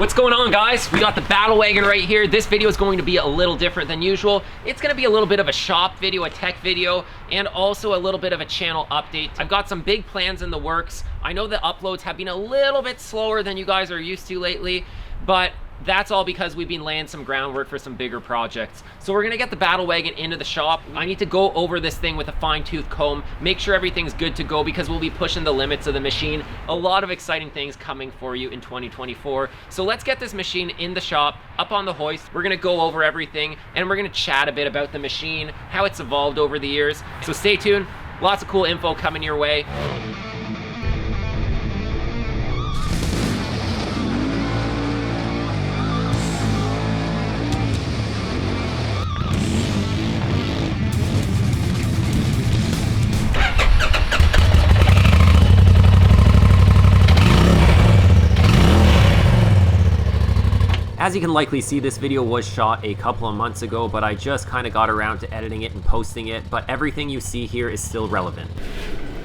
What's going on, guys? We got the Battle Wagon right here. This video is going to be a little different than usual. It's gonna be a little bit of a shop video, a tech video, and also a little bit of a channel update. I've got some big plans in the works. I know the uploads have been a little bit slower than you guys are used to lately, but that's all because we've been laying some groundwork for some bigger projects. So we're gonna get the Battle Wagon into the shop. I need to go over this thing with a fine-tooth comb, make sure everything's good to go because we'll be pushing the limits of the machine. A lot of exciting things coming for you in 2024. So let's get this machine in the shop, up on the hoist. We're gonna go over everything and we're gonna chat a bit about the machine, how it's evolved over the years. So stay tuned, lots of cool info coming your way. As you can likely see, this video was shot a couple of months ago, but I just kind of got around to editing it and posting it, but everything you see here is still relevant.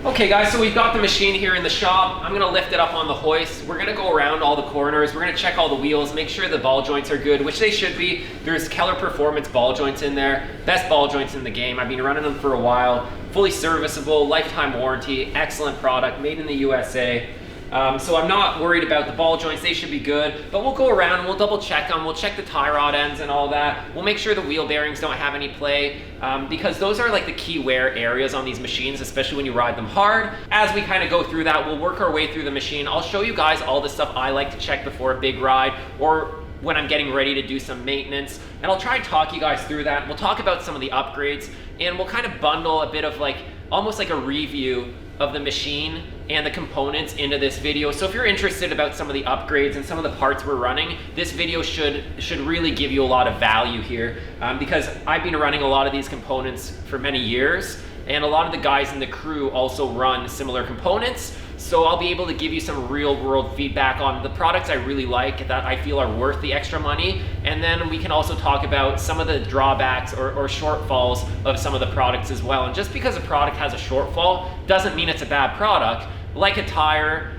Okay guys, so we've got the machine here in the shop. I'm gonna lift it up on the hoist. We're gonna go around all the corners. We're gonna check all the wheels, make sure the ball joints are good, which they should be. There's Keller Performance ball joints in there. Best ball joints in the game. I've been running them for a while. Fully serviceable, lifetime warranty, excellent product, made in the USA. So I'm not worried about the ball joints, they should be good, but we'll go around and we'll double check them, we'll check the tie rod ends and all that. We'll make sure the wheel bearings don't have any play, because those are like the key wear areas on these machines, especially when you ride them hard. As we kind of go through that, we'll work our way through the machine. I'll show you guys all the stuff I like to check before a big ride, or when I'm getting ready to do some maintenance, and I'll try and talk you guys through that. We'll talk about some of the upgrades, and we'll kind of bundle a bit of like, almost like a review of the machine and the components into this video. So if you're interested about some of the upgrades and some of the parts we're running, this video should really give you a lot of value here, because I've been running a lot of these components for many years, and a lot of the guys in the crew also run similar components. So I'll be able to give you some real world feedback on the products I really like that I feel are worth the extra money. And then we can also talk about some of the drawbacks or shortfalls of some of the products as well. And just because a product has a shortfall doesn't mean it's a bad product. Like a tire,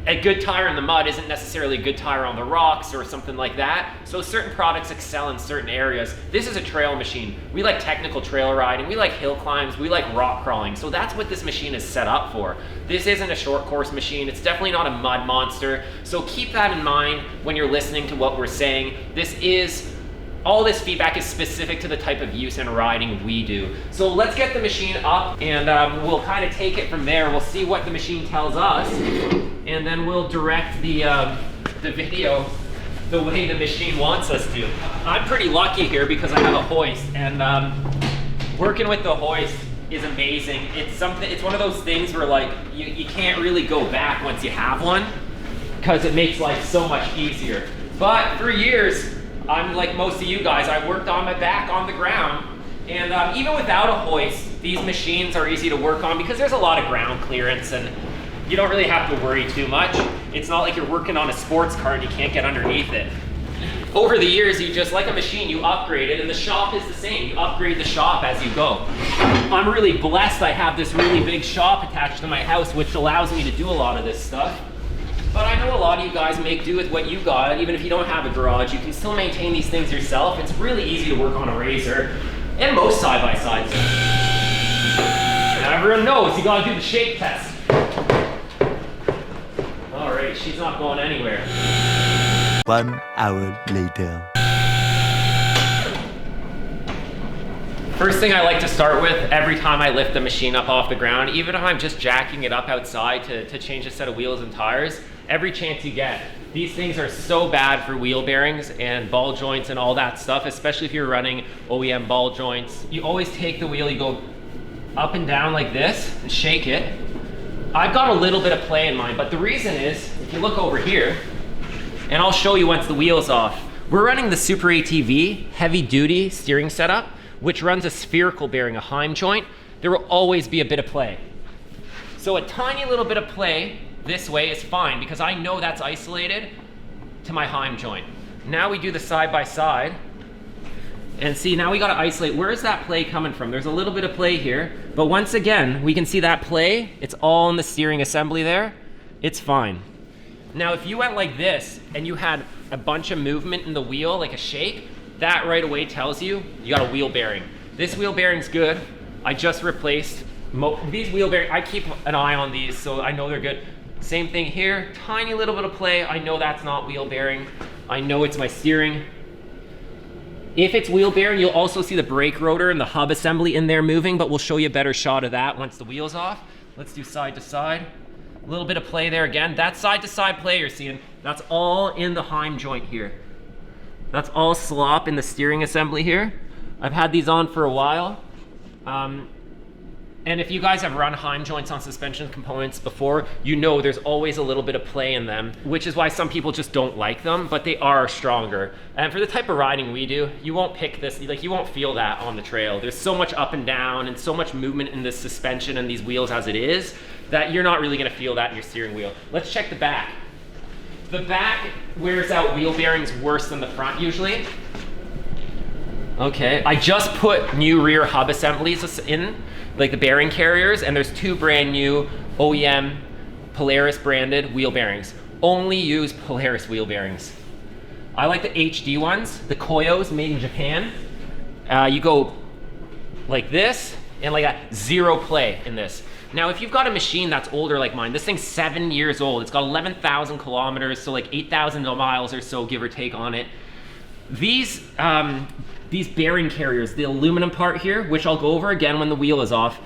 a good tire in the mud isn't necessarily a good tire on the rocks or something like that. So certain products excel in certain areas. This is a trail machine. We like technical trail riding, we like hill climbs, we like rock crawling. So that's what this machine is set up for. This isn't a short course machine. It's definitely not a mud monster. So keep that in mind when you're listening to what we're saying. All this feedback is specific to the type of use and riding we do. So let's get the machine up and we'll kind of take it from there. We'll see what the machine tells us, and then we'll direct the video the way the machine wants us to. I'm pretty lucky here because I have a hoist, and working with the hoist is amazing. It's one of those things where like you can't really go back once you have one, because it makes life so much easier. But for years, I'm like most of you guys, I worked on my back on the ground, and even without a hoist, these machines are easy to work on because there's a lot of ground clearance and you don't really have to worry too much. It's not like you're working on a sports car and you can't get underneath it. Over the years, you just, like a machine, you upgrade it, and the shop is the same. You upgrade the shop as you go. I'm really blessed I have this really big shop attached to my house, which allows me to do a lot of this stuff. But I know a lot of you guys make do with what you got. Even if you don't have a garage, you can still maintain these things yourself. It's really easy to work on a RZR and most side-by-sides. Now everyone knows you gotta do the shake test. All right, she's not going anywhere. 1 hour later. First thing I like to start with every time I lift the machine up off the ground, even if I'm just jacking it up outside to change a set of wheels and tires, every chance you get. These things are so bad for wheel bearings and ball joints and all that stuff, especially if you're running OEM ball joints. You always take the wheel, you go up and down like this and shake it. I've got a little bit of play in mine, but the reason is, if you look over here, and I'll show you once the wheel's off, we're running the Super ATV heavy duty steering setup, which runs a spherical bearing, a Heim joint. There will always be a bit of play. So a tiny little bit of play this way is fine because I know that's isolated to my Heim joint. Now we do the side by side, and see, now we gotta isolate, where is that play coming from? There's a little bit of play here, but once again, we can see that play, it's all in the steering assembly there, it's fine. Now, if you went like this and you had a bunch of movement in the wheel, like a shake, that right away tells you you got a wheel bearing. This wheel bearing's good. I just replaced these wheel bearings. I keep an eye on these, so I know they're good. Same thing here, tiny little bit of play. I know that's not wheel bearing. I know it's my steering. If it's wheel bearing, you'll also see the brake rotor and the hub assembly in there moving, but we'll show you a better shot of that once the wheel's off. Let's do side to side. A little bit of play there again. That side to side play you're seeing, that's all in the Heim joint here. That's all slop in the steering assembly here. I've had these on for a while. And if you guys have run Heim joints on suspension components before, you know there's always a little bit of play in them, which is why some people just don't like them, but they are stronger. And for the type of riding we do, you won't pick this, like you won't feel that on the trail. There's so much up and down and so much movement in this suspension and these wheels as it is, that you're not really gonna feel that in your steering wheel. Let's check the back. The back wears out wheel bearings worse than the front usually. Okay, I just put new rear hub assemblies in, like the bearing carriers, and there's 2 brand new OEM Polaris branded wheel bearings. Only use Polaris wheel bearings. I like the HD ones, the Koyos made in Japan. You go like this, and like a 0 play in this. Now, if you've got a machine that's older like mine, this thing's 7 years old. It's got 11,000 kilometers, so like 8,000 miles or so, give or take on it. These bearing carriers, the aluminum part here, which I'll go over again when the wheel is off,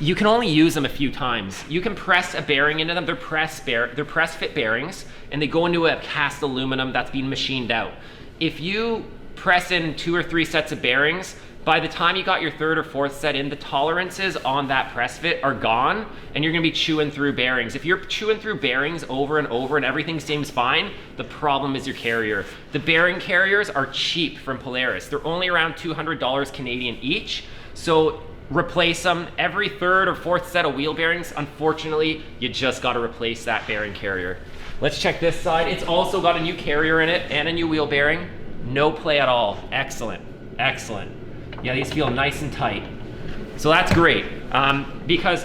you can only use them a few times. You can press a bearing into them. They're press fit bearings, and they go into a cast aluminum that's been machined out. If you press in 2 or 3 sets of bearings, by the time you got your 3rd or 4th set in, the tolerances on that press fit are gone, and you're gonna be chewing through bearings. If you're chewing through bearings over and over and everything seems fine, the problem is your carrier. The bearing carriers are cheap from Polaris. They're only around $200 Canadian each, so replace them. Every 3rd or 4th set of wheel bearings, unfortunately, you just gotta replace that bearing carrier. Let's check this side. It's also got a new carrier in it and a new wheel bearing. No play at all. Excellent, excellent. Yeah, these feel nice and tight. So that's great, because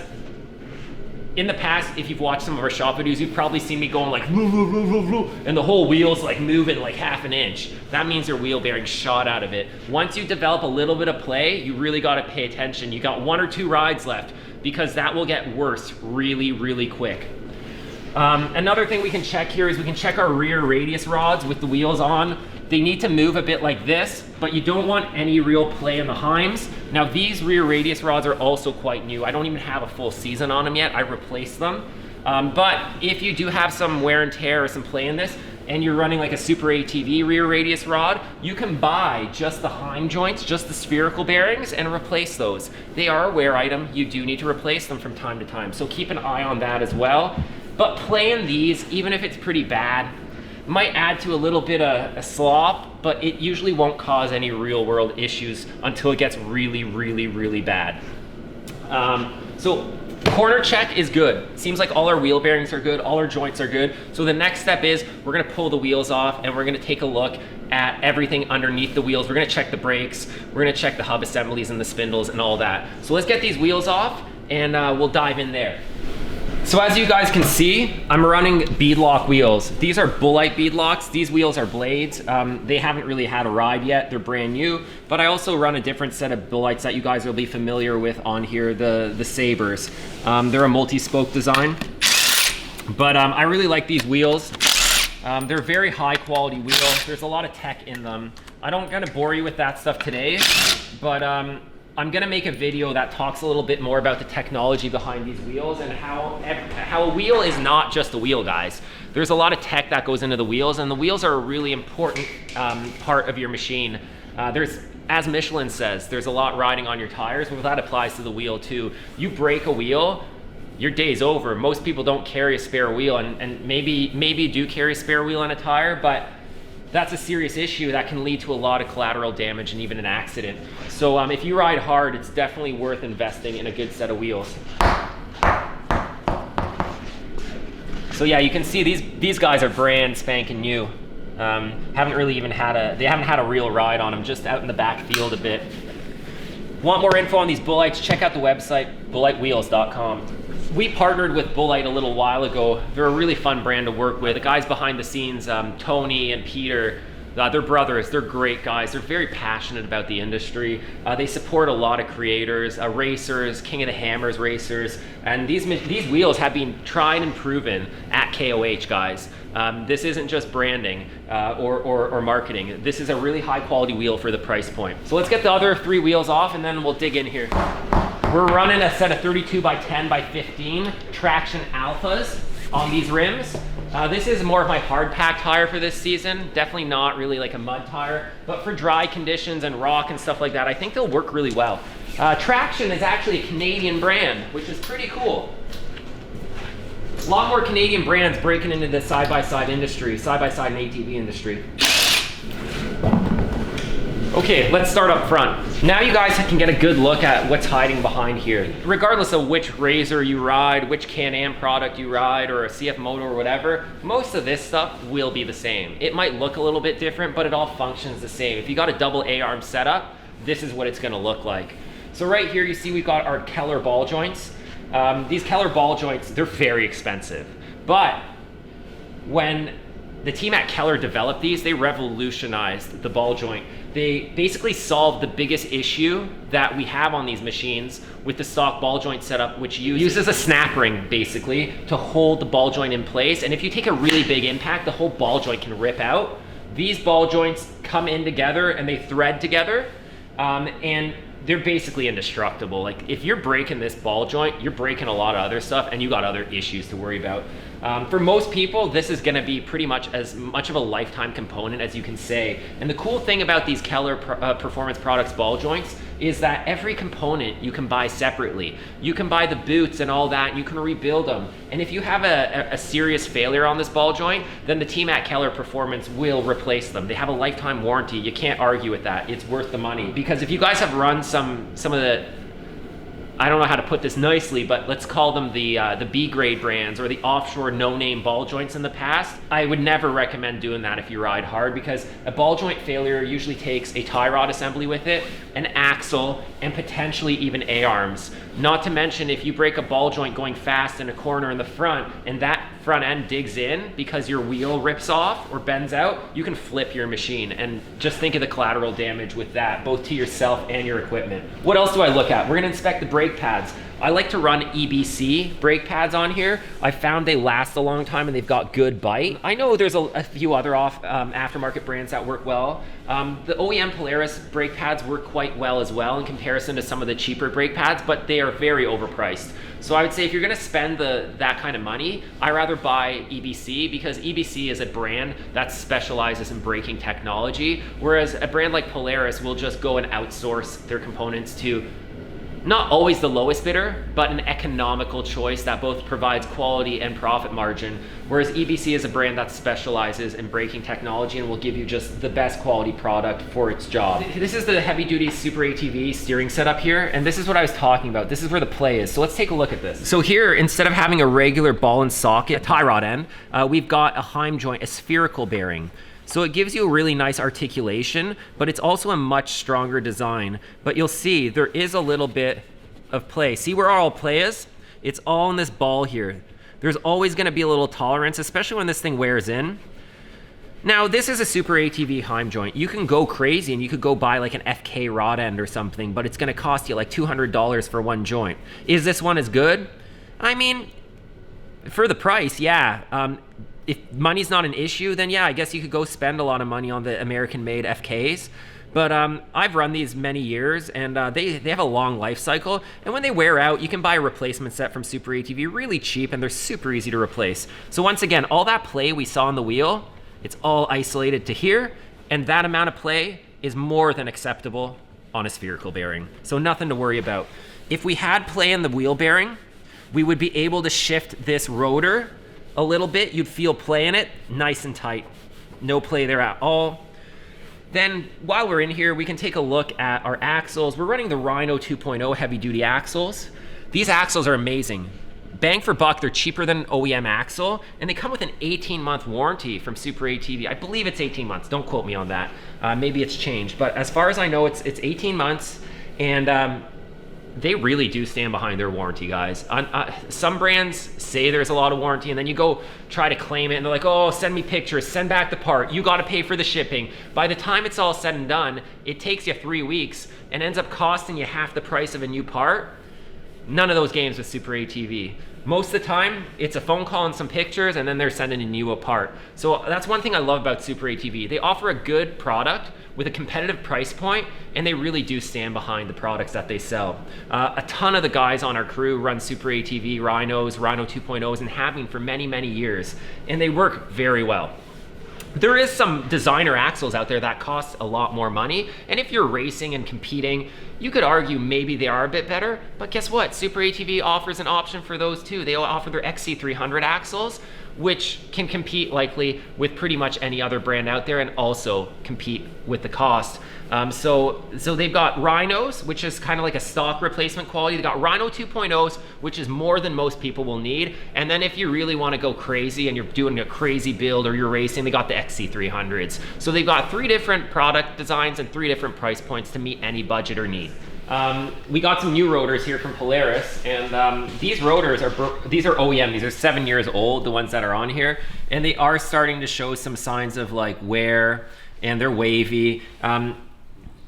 in the past, if you've watched some of our shop videos, you've probably seen me going like, woo, woo, woo, woo, woo, and the whole wheel's like moving like half an inch. That means your wheel bearing shot out of it. Once you develop a little bit of play, you really gotta pay attention. You got 1 or 2 rides left, because that will get worse really, really quick. Another thing we can check here is we can check our rear radius rods with the wheels on. They need to move a bit like this, but you don't want any real play in the Heims. Now these rear radius rods are also quite new. I don't even have a full season on them yet. I replaced them. But if you do have some wear and tear or some play in this, and you're running like a Super ATV rear radius rod, you can buy just the Heim joints, just the spherical bearings, and replace those. They are a wear item. You do need to replace them from time to time, so keep an eye on that as well. But playing these, even if it's pretty bad, might add to a little bit of a slop, but it usually won't cause any real world issues until it gets really, really, really bad. So corner check is good. Seems like all our wheel bearings are good, all our joints are good. So the next step is we're gonna pull the wheels off and we're gonna take a look at everything underneath the wheels. We're gonna check the brakes, we're gonna check the hub assemblies and the spindles and all that. So let's get these wheels off and we'll dive in there. So as you guys can see, I'm running beadlock wheels. These are Bullite beadlocks. These wheels are blades. They haven't really had a ride yet. They're brand new, but I also run a different set of Bullites that you guys will be familiar with on here, the Sabres. They're a multi-spoke design, but I really like these wheels. They're very high quality wheels. There's a lot of tech in them. I don't gonna bore you with that stuff today, but I'm gonna make a video that talks a little bit more about the technology behind these wheels and how a wheel is not just a wheel, guys. There's a lot of tech that goes into the wheels, and the wheels are a really important part of your machine. As Michelin says, there's a lot riding on your tires, but that applies to the wheel too. You break a wheel, your day's over. Most people don't carry a spare wheel, and maybe you do carry a spare wheel on a tire, but that's a serious issue that can lead to a lot of collateral damage and even an accident. So if you ride hard, it's definitely worth investing in a good set of wheels. So yeah, you can see these guys are brand spanking new. Haven't really even had a real ride on them, just out in the back field a bit. Want more info on these Bullites? Check out the website, bullitewheels.com. We partnered with Bullite a little while ago. They're a really fun brand to work with. The guys behind the scenes, Tony and Peter, they're brothers. They're great guys. They're very passionate about the industry. They support a lot of creators, racers, King of the Hammers racers, and these wheels have been tried and proven at KOH, guys. This isn't just branding or marketing. This is a really high quality wheel for the price point. So let's get the other 3 wheels off and then we'll dig in here. We're running a set of 32 by 10 by 15 traction alphas on these rims. This is more of my hard pack tire for this season. Definitely not really like a mud tire, but for dry conditions and rock and stuff like that, I think they'll work really well. Traction is actually a Canadian brand, which is pretty cool. A lot more Canadian brands breaking into the side-by-side industry, side-by-side and ATV industry. Okay, let's start up front. Now you guys can get a good look at what's hiding behind here. Regardless of which RZR you ride, which Can-Am product you ride, or a CF Moto or whatever, most of this stuff will be the same. It might look a little bit different, but it all functions the same. If you got a double A-arm setup, this is what it's gonna look like. So right here you see we've got our Keller ball joints. These Keller ball joints, they're very expensive. But when the team at Keller developed these, they revolutionized the ball joint. They basically solved the biggest issue that we have on these machines with the stock ball joint setup, which uses a snap ring basically to hold the ball joint in place. And if you take a really big impact, the whole ball joint can rip out. These ball joints come in together and they thread together, and they're basically indestructible. Like if you're breaking this ball joint, you're breaking a lot of other stuff and you got other issues to worry about. For most people, this is gonna be pretty much as much of a lifetime component as you can say. And the cool thing about these Keller Performance Products ball joints is that every component you can buy separately. You can buy the boots and all that, and you can rebuild them. And if you have a serious failure on this ball joint, then the team at Keller Performance will replace them. They have a lifetime warranty. You can't argue with that. It's worth the money. Because if you guys have run some of the, I don't know how to put this nicely, but let's call them the B-grade brands or the offshore no-name ball joints in the past, I would never recommend doing that if you ride hard, because a ball joint failure usually takes a tie rod assembly with it, an axle, and potentially even A-arms. Not to mention, if you break a ball joint going fast in a corner in the front and that front end digs in because your wheel rips off or bends out, you can flip your machine. And just think of the collateral damage with that, both to yourself and your equipment. What else do I look at? We're gonna inspect the brake pads. I like to run EBC brake pads on here. I found they last a long time and they've got good bite. I know there's a few other aftermarket brands that work well. The OEM Polaris brake pads work quite well as well in comparison to some of the cheaper brake pads, but they are very overpriced. So I would say if you're gonna spend that kind of money, I'd rather buy EBC, because EBC is a brand that specializes in braking technology, whereas a brand like Polaris will just go and outsource their components to not always the lowest bidder, but an economical choice that both provides quality and profit margin. Whereas EBC is a brand that specializes in braking technology and will give you just the best quality product for its job. This is the heavy duty Super ATV steering setup here, and this is what I was talking about. This is where the play is. So let's take a look at this. So here, instead of having a regular ball and socket tie rod end, we've got a Heim joint, a spherical bearing. So it gives you a really nice articulation, but it's also a much stronger design. But you'll see there is a little bit of play. See where all play is? It's all in this ball here. There's always gonna be a little tolerance, especially when this thing wears in. Now, this is a Super ATV Heim joint. You can go crazy and you could go buy like an FK rod end or something, but it's gonna cost you like $200 for one joint. Is this one as good? I mean, for the price, yeah. If money's not an issue, then yeah, I guess you could go spend a lot of money on the American-made FKs. But I've run these many years, and they have a long life cycle. And when they wear out, you can buy a replacement set from Super ATV really cheap, and they're super easy to replace. So once again, all that play we saw on the wheel, it's all isolated to here, and that amount of play is more than acceptable on a spherical bearing. So nothing to worry about. If we had play in the wheel bearing, we would be able to shift this rotor a little bit. You'd feel play in it, nice and tight. No play there at all. Then while we're in here, we can take a look at our axles. We're running the Rhino 2.0 heavy duty axles. These axles are amazing. Bang for buck, they're cheaper than an OEM axle, and they come with an 18-month warranty from Super ATV. I believe it's 18 months, don't quote me on that. Maybe it's changed, but as far as I know, it's 18 months, and they really do stand behind their warranty, guys. Some brands say there's a lot of warranty, and then you go try to claim it, and they're like, oh, send me pictures, send back the part, you gotta pay for the shipping. By the time it's all said and done, it takes you 3 weeks and ends up costing you half the price of a new part. None of those games with Super ATV. Most of the time, it's a phone call and some pictures, and then they're sending you a part. So that's one thing I love about Super ATV. They offer a good product with a competitive price point, and they really do stand behind the products that they sell. A ton of the guys on our crew run Super ATV, Rhinos, Rhino 2.0s, and have been for many, many years, and they work very well. There is some designer axles out there that cost a lot more money, and if you're racing and competing, you could argue maybe they are a bit better, but guess what? Super ATV offers an option for those too. They offer their XC300 axles, which can compete likely with pretty much any other brand out there and also compete with the cost. So they've got Rhinos, which is kind of like a stock replacement quality. They got Rhino 2.0s, which is more than most people will need. And then if you really want to go crazy and you're doing a crazy build or you're racing, they got the XC300s. So they've got 3 different product designs and 3 different price points to meet any budget or need. We got some new rotors here from Polaris, and these rotors these are OEM. These are 7 years old, the ones that are on here, and they are starting to show some signs of like wear, and they're wavy.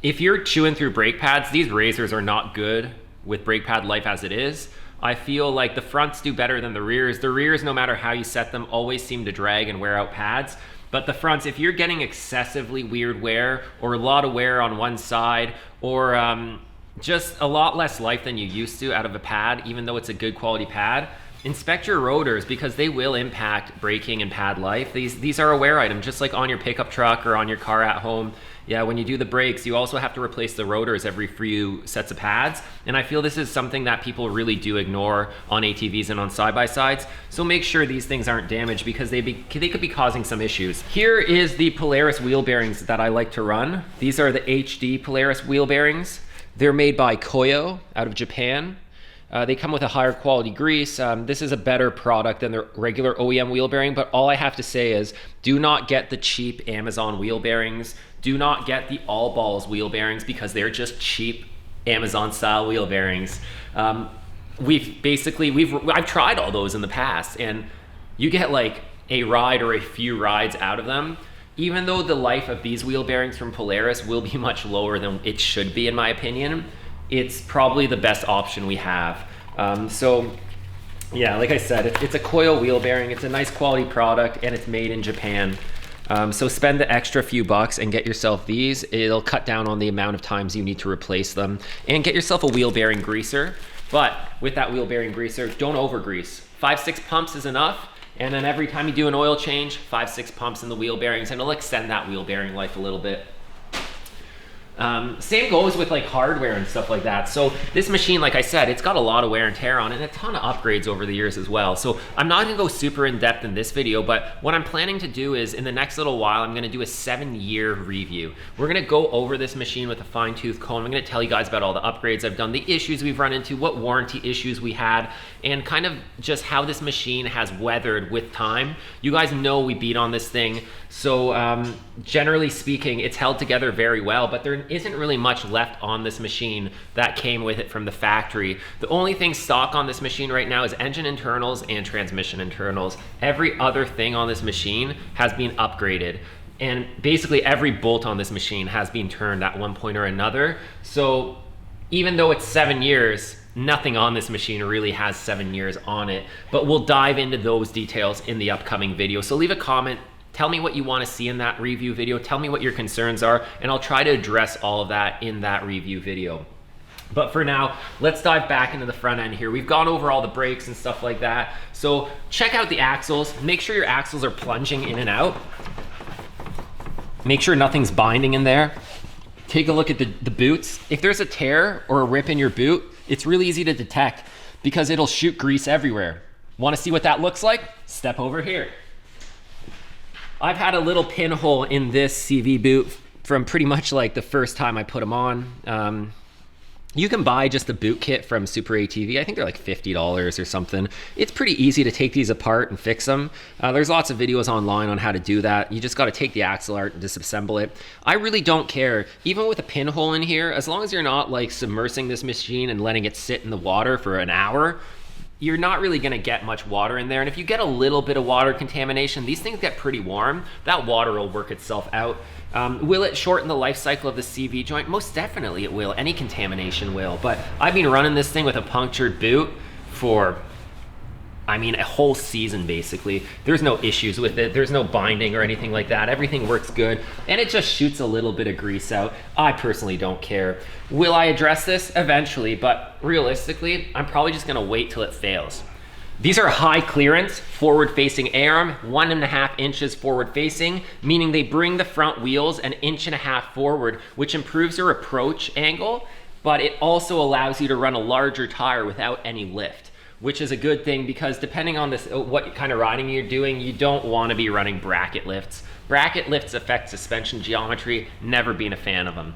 If you're chewing through brake pads, these razors are not good with brake pad life as it is. I feel like the fronts do better than the rears. The rears, no matter how you set them, always seem to drag and wear out pads. But the fronts, if you're getting excessively weird wear or a lot of wear on one side, or just a lot less life than you used to out of a pad, even though it's a good quality pad, inspect your rotors because they will impact braking and pad life. These are a wear item, just like on your pickup truck or on your car at home. Yeah, when you do the brakes, you also have to replace the rotors every few sets of pads. And I feel this is something that people really do ignore on ATVs and on side-by-sides. So make sure these things aren't damaged because they could be causing some issues. Here is the Polaris wheel bearings that I like to run. These are the HD Polaris wheel bearings. They're made by Koyo out of Japan. They come with a higher quality grease. This is a better product than the regular OEM wheel bearing, but all I have to say is do not get the cheap Amazon wheel bearings. Do not get the all balls wheel bearings because they're just cheap Amazon style wheel bearings. I've tried all those in the past, and you get like a ride or a few rides out of them. Even though the life of these wheel bearings from Polaris will be much lower than it should be in my opinion, it's probably the best option we have. So yeah, like I said, it's a Koyo wheel bearing. It's a nice quality product and it's made in Japan. So spend the extra few bucks and get yourself these. It'll cut down on the amount of times you need to replace them, and get yourself a wheel bearing greaser. But with that wheel bearing greaser, don't over grease. 5-6 pumps is enough. And then every time you do an oil change, 5-6 pumps in the wheel bearings, and it'll extend that wheel bearing life a little bit. Same goes with like hardware and stuff like that. So this machine, like I said, it's got a lot of wear and tear on it and a ton of upgrades over the years as well. So I'm not gonna go super in depth in this video, but what I'm planning to do is in the next little while, I'm gonna do a 7-year review. We're gonna go over this machine with a fine tooth comb. I'm gonna tell you guys about all the upgrades I've done, the issues we've run into, what warranty issues we had, and kind of just how this machine has weathered with time. You guys know we beat on this thing. So generally speaking, it's held together very well, but there isn't really much left on this machine that came with it from the factory. The only thing stock on this machine right now is engine internals and transmission internals. Every other thing on this machine has been upgraded. And basically every bolt on this machine has been turned at one point or another. So even though it's 7 years, nothing on this machine really has 7 years on it, but we'll dive into those details in the upcoming video. So leave a comment. Tell me what you want to see in that review video. Tell me what your concerns are, and I'll try to address all of that in that review video. But for now, let's dive back into the front end here. We've gone over all the brakes and stuff like that. So check out the axles. Make sure your axles are plunging in and out. Make sure nothing's binding in there. Take a look at the boots. If there's a tear or a rip in your boot, it's really easy to detect because it'll shoot grease everywhere. Want to see what that looks like? Step over here. I've had a little pinhole in this CV boot from pretty much like the first time I put them on. You can buy just the boot kit from Super ATV. I think they're like $50 or something. It's pretty easy to take these apart and fix them. There's lots of videos online on how to do that. You just got to take the axle art and disassemble it. I really don't care, even with a pinhole in here, as long as you're not like submersing this machine and letting it sit in the water for an hour, you're not really gonna get much water in there. And if you get a little bit of water contamination, these things get pretty warm. That water will work itself out. Will it shorten the life cycle of the CV joint? Most definitely it will. Any contamination will. But I've been running this thing with a punctured boot for, I mean, a whole season basically. There's no issues with it. There's no binding or anything like that. Everything works good. And it just shoots a little bit of grease out. I personally don't care. Will I address this? Eventually, but realistically, I'm probably just gonna wait till it fails. These are high clearance, forward facing arm, 1.5 inches forward facing, meaning they bring the front wheels 1.5 inches forward, which improves your approach angle, but it also allows you to run a larger tire without any lift, which is a good thing because depending on this, what kind of riding you're doing, you don't want to be running bracket lifts. Bracket lifts affect suspension geometry, never been a fan of them.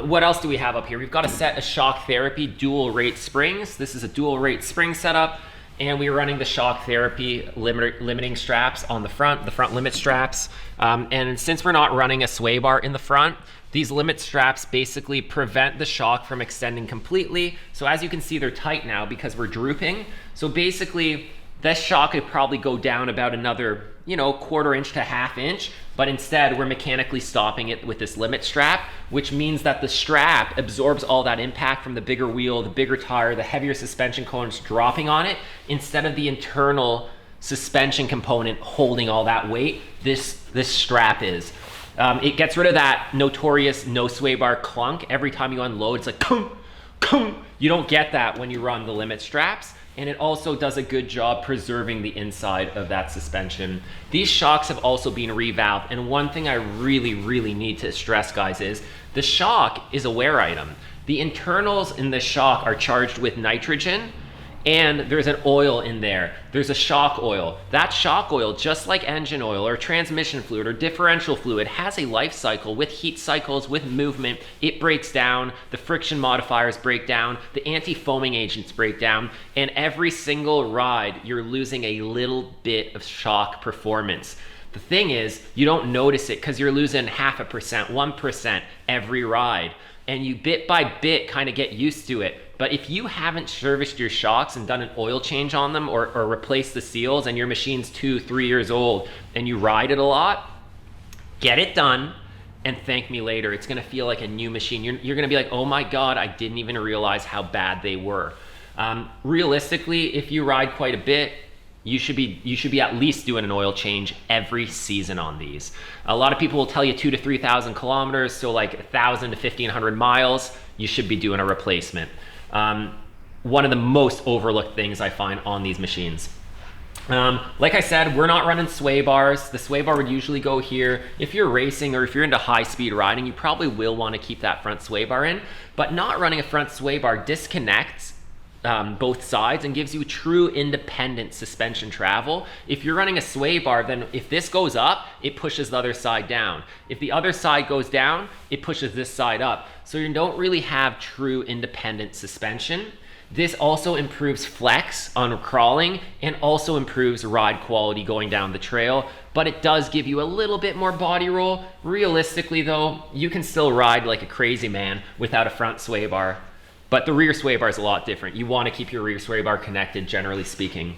What else do we have up here? We've got a set of Shock Therapy dual rate springs. This is a dual rate spring setup, and we're running the Shock Therapy limiting straps on the front limit straps. And since we're not running a sway bar in the front, these limit straps basically prevent the shock from extending completely. So as you can see, they're tight now because we're drooping. So basically, this shock could probably go down about another, 1/4 inch to 1/2 inch, but instead we're mechanically stopping it with this limit strap, which means that the strap absorbs all that impact from the bigger wheel, the bigger tire, the heavier suspension components dropping on it, instead of the internal suspension component holding all that weight. This strap is. It gets rid of that notorious no sway bar clunk. Every time you unload, it's like kung, kung. You don't get that when you run the limit straps. And it also does a good job preserving the inside of that suspension. These shocks have also been revalved. And one thing I really, really need to stress, guys, is the shock is a wear item. The internals in the shock are charged with nitrogen, and there's an oil in there. There's a shock oil. That shock oil, just like engine oil or transmission fluid or differential fluid, has a life cycle with heat cycles, with movement. It breaks down, the friction modifiers break down, the anti-foaming agents break down, and every single ride, you're losing a little bit of shock performance. The thing is, you don't notice it because you're losing 0.5%, 1% every ride. And you bit by bit kind of get used to it. But if you haven't serviced your shocks and done an oil change on them or replaced the seals, and your machine's 2-3 years old and you ride it a lot, get it done and thank me later. It's gonna feel like a new machine. You're gonna be like, oh my God, I didn't even realize how bad they were. Realistically, if you ride quite a bit, you should be at least doing an oil change every season on these. A lot of people will tell you 2,000 to 3,000 kilometers, so like 1,000 to 1,500 miles, you should be doing a replacement. One of the most overlooked things I find on these machines. Like I said, we're not running sway bars. The sway bar would usually go here. If you're racing or if you're into high speed riding, you probably will want to keep that front sway bar in, but not running a front sway bar disconnects both sides and gives you true independent suspension travel. If you're running a sway bar, then if this goes up, it pushes the other side down. If the other side goes down, it pushes this side up. So you don't really have true independent suspension. This also improves flex on crawling and also improves ride quality going down the trail, but it does give you a little bit more body roll. Realistically though, you can still ride like a crazy man without a front sway bar. But the rear sway bar is a lot different. You want to keep your rear sway bar connected, generally speaking.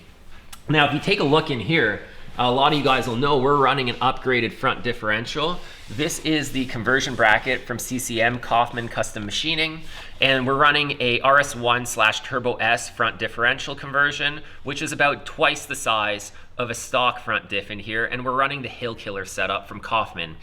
Now, if you take a look in here, a lot of you guys will know we're running an upgraded front differential. This is the conversion bracket from CCM Kaufman Custom Machining, and we're running a RS1/Turbo S front differential conversion, which is about twice the size of a stock front diff in here, and we're running the Hill Killer setup from Kaufman.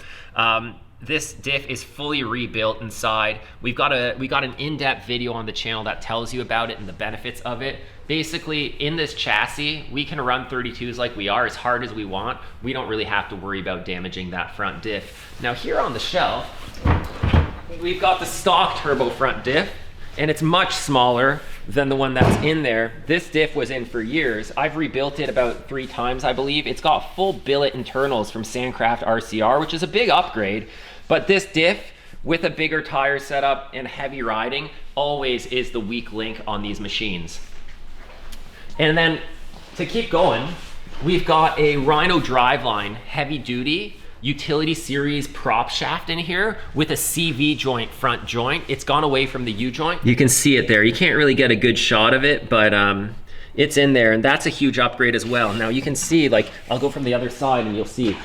This diff is fully rebuilt inside. We got an in-depth video on the channel that tells you about it and the benefits of it. Basically, in this chassis, we can run 32s like we are as hard as we want. We don't really have to worry about damaging that front diff. Now here on the shelf, we've got the stock turbo front diff, and it's much smaller than the one that's in there. This diff was in for years. I've rebuilt it about 3 times, I believe. It's got full billet internals from Sandcraft RCR, which is a big upgrade. But this diff with a bigger tire setup and heavy riding always is the weak link on these machines. And then to keep going, we've got a Rhino Driveline heavy duty utility series prop shaft in here with a CV joint front joint. It's gone away from the U joint. You can see it there. You can't really get a good shot of it, but it's in there, and that's a huge upgrade as well. Now you can see, like, I'll go from the other side and you'll see,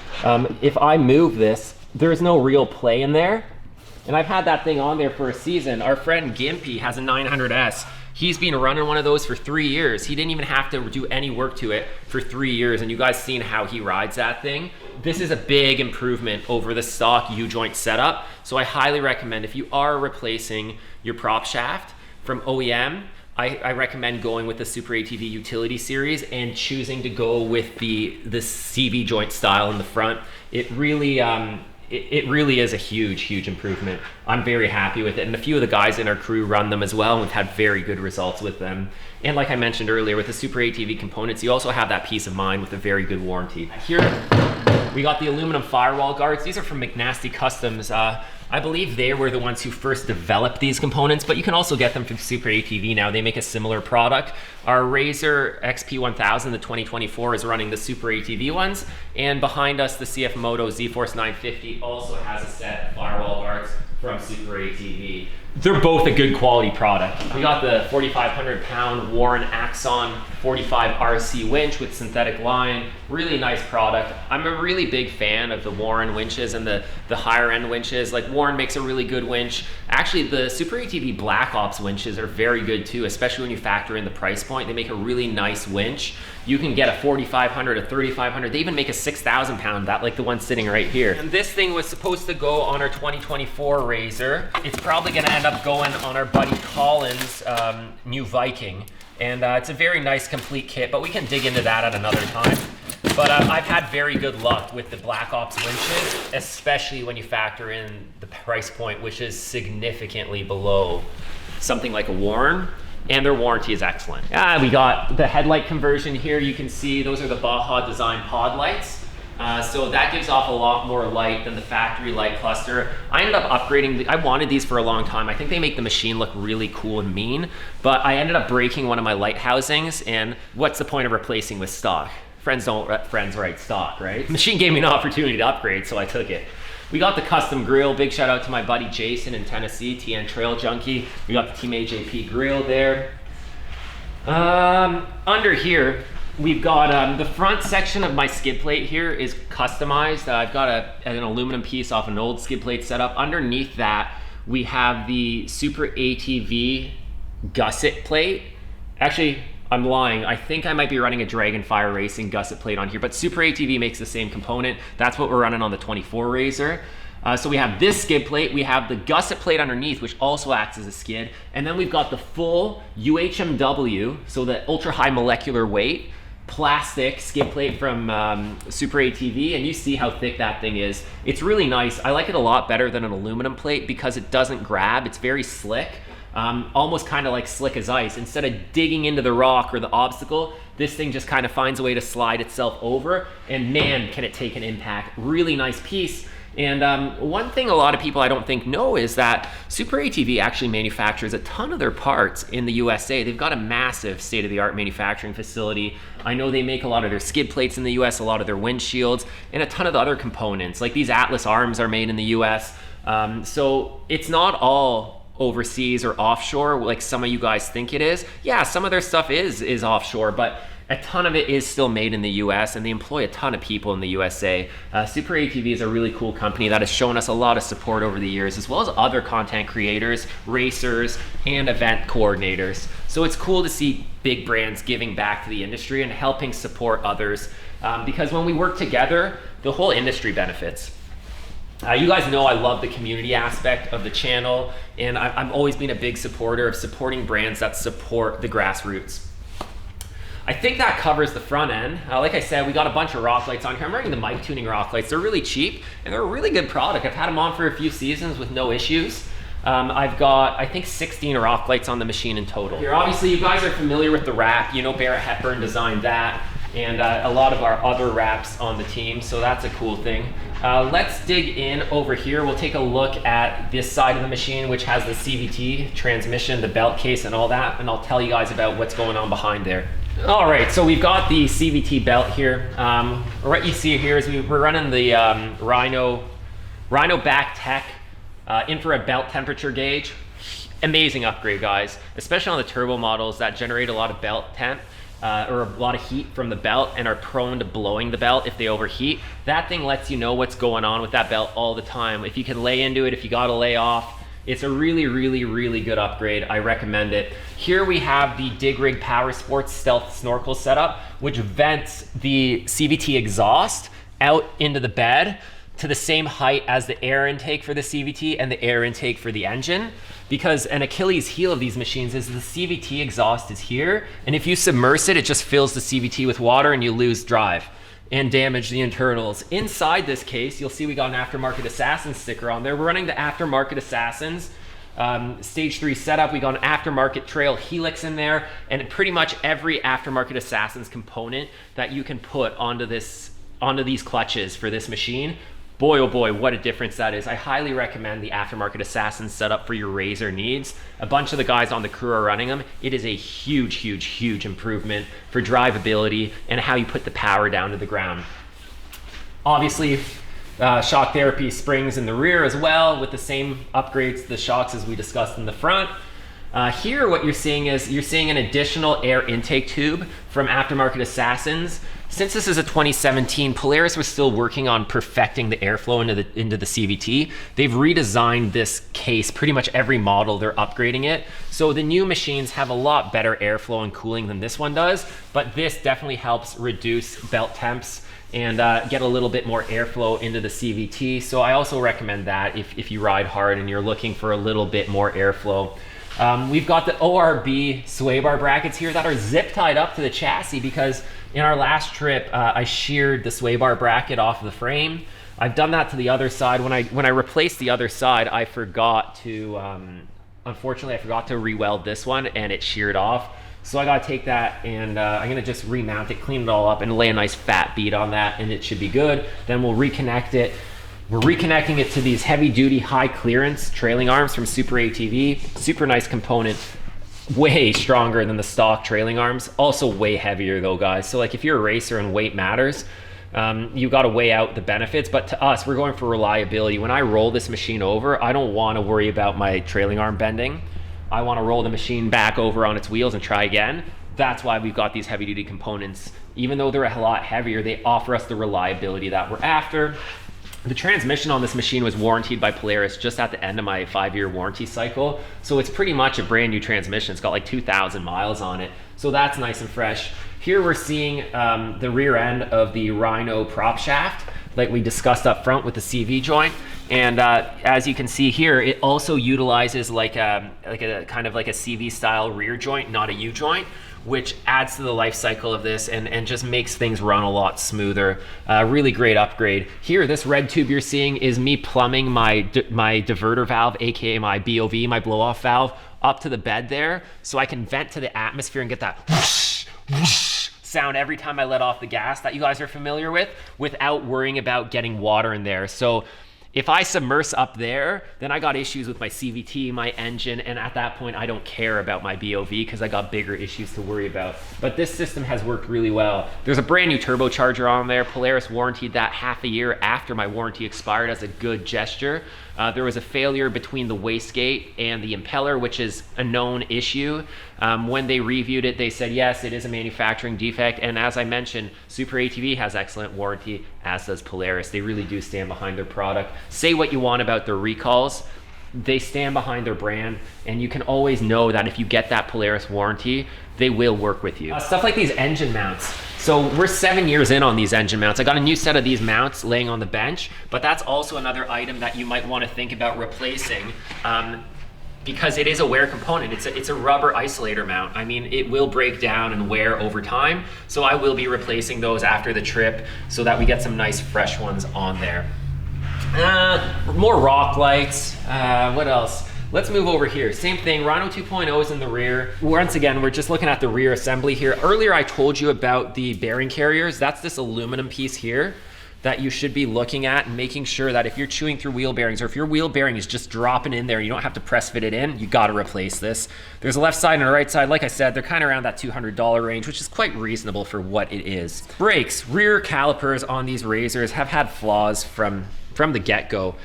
if I move this, there's no real play in there. And I've had that thing on there for a season. Our friend Gimpy has a 900S. He's been running one of those for 3 years. He didn't even have to do any work to it for 3 years, and you guys seen how he rides that thing. This is a big improvement over the stock U-joint setup, so I highly recommend, if you are replacing your prop shaft from OEM, I recommend going with the Super ATV Utility Series and choosing to go with the CV joint style in the front. It really is a huge improvement. I'm very happy with it, and a few of the guys in our crew run them as well, and we've had very good results with them. And like I mentioned earlier, with the Super ATV components, you also have that peace of mind with a very good warranty. Here, we got the aluminum firewall guards. These are from McNasty Customs. I believe they were the ones who first developed these components, but you can also get them from Super ATV now. They make a similar product. Our RZR XP1000, the 2024, is running the Super ATV ones, and behind us, the CF Moto Z-Force 950 also has a set of firewall guards from Super ATV. They're both a good quality product. We got the 4,500 pound Warren Axon 45 RC winch with synthetic line. Really nice product. I'm a really big fan of the Warren winches and the higher end winches. Like, Warren makes a really good winch. Actually, the Super ATV Black Ops winches are very good too, especially when you factor in the price point. They make a really nice winch. You can get a 4,500, a 3,500. They even make a 6,000 pound, that like the one sitting right here. And this thing was supposed to go on our 2024 RZR. It's probably gonna end up going on our buddy Colin's new Viking. And it's a very nice complete kit, but we can dig into that at another time. But I've had very good luck with the Black Ops winches, especially when you factor in the price point, which is significantly below something like a Warren, and their warranty is excellent. We got the headlight conversion here. You can see those are the Baja design pod lights. So that gives off a lot more light than the factory light cluster. I ended up upgrading, I wanted these for a long time. I think they make the machine look really cool and mean, but I ended up breaking one of my light housings, and what's the point of replacing with stock? Friends write stock, right? The machine gave me an opportunity to upgrade, so I took it. We got the custom grill. Big shout out to my buddy Jason in Tennessee, TN Trail Junkie. We got the Team AJP grill there. Under here, we've got the front section of my skid plate here is customized. I've got an aluminum piece off an old skid plate setup. Underneath that, we have the Super ATV gusset plate. Actually, I'm lying. I think I might be running a Dragonfire Racing gusset plate on here, but Super ATV makes the same component. That's what we're running on the 24 RZR. So we have this skid plate, we have the gusset plate underneath, which also acts as a skid, and then we've got the full UHMW, so the ultra high molecular weight, plastic skid plate from Super ATV, and you see how thick that thing is. It's really nice. I like it a lot better than an aluminum plate because it doesn't grab. It's very slick. Almost kind of like slick as ice. Instead of digging into the rock or the obstacle, this thing just kind of finds a way to slide itself over, and man, can it take an impact. Really nice piece. And one thing a lot of people I don't think know is that Super ATV actually manufactures a ton of their parts in the USA. They've got a massive state-of-the-art manufacturing facility. I know they make a lot of their skid plates in the US, a lot of their windshields, and a ton of the other components. Like these Atlas arms are made in the US. So it's not all overseas or offshore like some of you guys think it is. Yeah, some of their stuff is offshore, but a ton of it is still made in the US, and they employ a ton of people in the USA. Super ATV is a really cool company that has shown us a lot of support over the years, as well as other content creators, racers, and event coordinators. So it's cool to see big brands giving back to the industry and helping support others, because when we work together, the whole industry benefits. You guys know I love the community aspect of the channel, and I've always been a big supporter of supporting brands that support the grassroots. I think that covers the front end. Like I said, we got a bunch of rock lights on here. I'm wearing the mic tuning rock lights. They're really cheap, and they're a really good product. I've had them on for a few seasons with no issues. I've got, I think, 16 rock lights on the machine in total. Here, obviously, you guys are familiar with the wrap. You know Barrett Hepburn designed that, and a lot of our other wraps on the team, so that's a cool thing. Let's dig in over here. We'll take a look at this side of the machine, which has the CVT transmission, the belt case and all that, and I'll tell you guys about what's going on behind there. All right, so we've got the CVT belt here. What you see here is we're running the Rhino Back Tech infrared belt temperature gauge. Amazing upgrade, guys, especially on the turbo models that generate a lot of belt temp or a lot of heat from the belt and are prone to blowing the belt if they overheat. That thing lets you know what's going on with that belt all the time. If you can lay into it, if you got to lay off, it's a really, really, really good upgrade. I recommend it. Here we have the Dig Rig Power Sports Stealth Snorkel setup, which vents the CVT exhaust out into the bed to the same height as the air intake for the CVT and the air intake for the engine. Because an Achilles heel of these machines is the CVT exhaust is here, and if you submerge it, it just fills the CVT with water and you lose drive and damage the internals. Inside this case, you'll see we got an Aftermarket Assassin sticker on there. We're running the Aftermarket Assassins Stage 3 setup. We got an Aftermarket Trail Helix in there, and pretty much every Aftermarket Assassins component that you can put onto these clutches for this machine. Boy, oh boy, what a difference that is. I highly recommend the Aftermarket Assassin setup for your RZR needs. A bunch of the guys on the crew are running them. It is a huge, huge, huge improvement for drivability and how you put the power down to the ground. Obviously, shock therapy springs in the rear as well with the same upgrades to the shocks as we discussed in the front. Here, what you're seeing is an additional air intake tube from Aftermarket Assassins. Since this is a 2017, Polaris was still working on perfecting the airflow into the CVT. They've redesigned this case. Pretty much every model, they're upgrading it. So the new machines have a lot better airflow and cooling than this one does, but this definitely helps reduce belt temps and get a little bit more airflow into the CVT. So I also recommend that if you ride hard and you're looking for a little bit more airflow. We've got the ORB sway bar brackets here that are zip tied up to the chassis because in our last trip, I sheared the sway bar bracket off of the frame. I've done that to the other side. When I replaced the other side, I forgot to, unfortunately, I forgot to re-weld this one and it sheared off. So I gotta take that and I'm gonna just remount it, clean it all up and lay a nice fat bead on that and it should be good. Then we'll reconnect it. We're reconnecting it to these heavy duty, high clearance trailing arms from Super ATV. Super nice component. Way stronger than the stock trailing arms. Also way heavier though, guys. So like if you're a racer and weight matters, you got to weigh out the benefits. But to us, we're going for reliability. When I roll this machine over, I don't want to worry about my trailing arm bending. I want to roll the machine back over on its wheels and try again. That's why we've got these heavy duty components. Even though they're a lot heavier, they offer us the reliability that we're after. The transmission on this machine was warranted by Polaris just at the end of my 5-year warranty cycle. So it's pretty much a brand new transmission. It's got like 2,000 miles on it. So that's nice and fresh. Here we're seeing the rear end of the Rhino prop shaft, like we discussed up front with the CV joint. And as you can see here, it also utilizes like a kind of like a CV style rear joint, not a U joint, which adds to the life cycle of this and just makes things run a lot smoother. Really great upgrade. Here, this red tube you're seeing is me plumbing my diverter valve, AKA my BOV, my blow off valve, up to the bed there, so I can vent to the atmosphere and get that whoosh, whoosh sound every time I let off the gas that you guys are familiar with, without worrying about getting water in there. So if I submerge up there, then I got issues with my CVT, my engine, and at that point, I don't care about my BOV because I got bigger issues to worry about. But this system has worked really well. There's a brand new turbocharger on there. Polaris warranted that half a year after my warranty expired as a good gesture. There was a failure between the wastegate and the impeller, which is a known issue. When they reviewed it, they said, yes, it is a manufacturing defect. And as I mentioned, Super ATV has excellent warranty, as does Polaris. They really do stand behind their product. Say what you want about their recalls. They stand behind their brand, and you can always know that if you get that Polaris warranty, they will work with you. Stuff like these engine mounts. So we're 7 years in on these engine mounts. I got a new set of these mounts laying on the bench, but that's also another item that you might want to think about replacing because it is a wear component. It's a rubber isolator mount. I mean, it will break down and wear over time. So I will be replacing those after the trip so that we get some nice fresh ones on there. More rock lights. What else? Let's move over here. Same thing, Rhino 2.0 is in the rear. Once again, we're just looking at the rear assembly here. Earlier I told you about the bearing carriers. That's this aluminum piece here that you should be looking at and making sure that if you're chewing through wheel bearings, or if your wheel bearing is just dropping in there, you don't have to press fit it in, you got to replace this. There's a left side and a right side. Like I said, they're kind of around that $200 range, which is quite reasonable for what it is. Brakes, rear calipers on these RZRs have had flaws from the get-go.